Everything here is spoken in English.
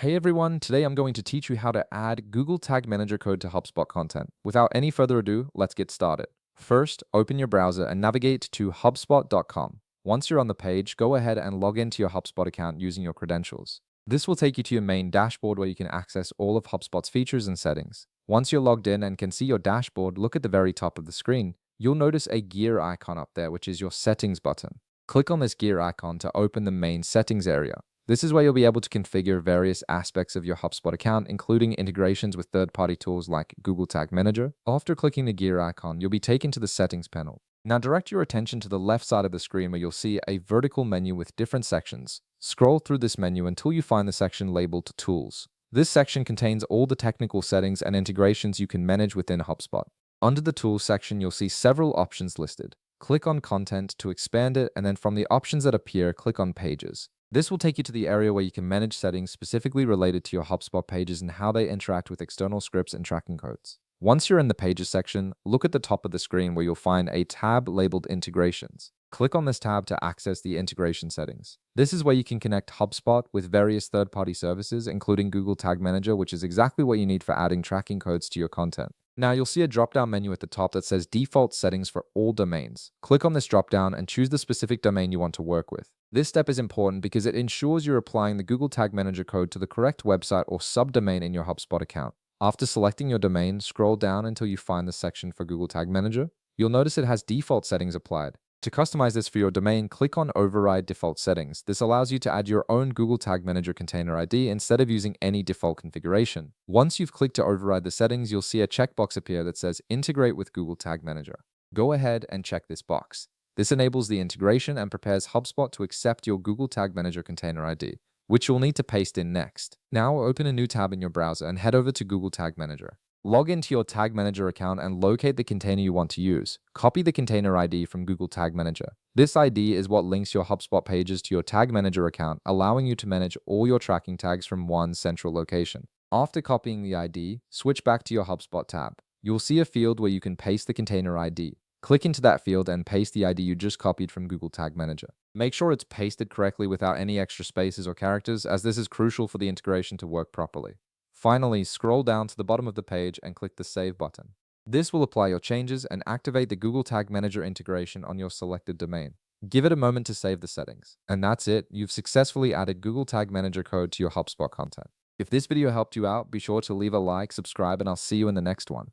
Hey everyone, today I'm going to teach you how to add Google Tag Manager code to HubSpot content. Without any further ado, let's get started. First, open your browser and navigate to HubSpot.com. Once you're on the page, go ahead and log into your HubSpot account using your credentials. This will take you to your main dashboard where you can access all of HubSpot's features and settings. Once you're logged in and can see your dashboard, look at the very top of the screen. You'll notice a gear icon up there, which is your settings button. Click on this gear icon to open the main settings area. This is where you'll be able to configure various aspects of your HubSpot account, including integrations with third-party tools like Google Tag Manager. After clicking the gear icon, you'll be taken to the settings panel. Now direct your attention to the left side of the screen where you'll see a vertical menu with different sections. Scroll through this menu until you find the section labeled Tools. This section contains all the technical settings and integrations you can manage within HubSpot. Under the Tools section, you'll see several options listed. Click on Content to expand it, and then from the options that appear, click on Pages. This will take you to the area where you can manage settings specifically related to your HubSpot pages and how they interact with external scripts and tracking codes. Once you're in the Pages section, look at the top of the screen where you'll find a tab labeled Integrations. Click on this tab to access the integration settings. This is where you can connect HubSpot with various third-party services, including Google Tag Manager, which is exactly what you need for adding tracking codes to your content. Now you'll see a drop-down menu at the top that says Default Settings for all domains. Click on this drop-down and choose the specific domain you want to work with. This step is important because it ensures you're applying the Google Tag Manager code to the correct website or subdomain in your HubSpot account. After selecting your domain, scroll down until you find the section for Google Tag Manager. You'll notice it has default settings applied. To customize this for your domain, click on Override Default Settings. This allows you to add your own Google Tag Manager container ID instead of using any default configuration. Once you've clicked to override the settings, you'll see a checkbox appear that says Integrate with Google Tag Manager. Go ahead and check this box. This enables the integration and prepares HubSpot to accept your Google Tag Manager container ID, which you'll need to paste in next. Now open a new tab in your browser and head over to Google Tag Manager. Log into your Tag Manager account and locate the container you want to use. Copy the container ID from Google Tag Manager. This ID is what links your HubSpot pages to your Tag Manager account, allowing you to manage all your tracking tags from one central location. After copying the ID, switch back to your HubSpot tab. You'll see a field where you can paste the container ID. Click into that field and paste the ID you just copied from Google Tag Manager. Make sure it's pasted correctly without any extra spaces or characters, as this is crucial for the integration to work properly. Finally, scroll down to the bottom of the page and click the Save button. This will apply your changes and activate the Google Tag Manager integration on your selected domain. Give it a moment to save the settings. And that's it. You've successfully added Google Tag Manager code to your HubSpot content. If this video helped you out, be sure to leave a like, subscribe, and I'll see you in the next one.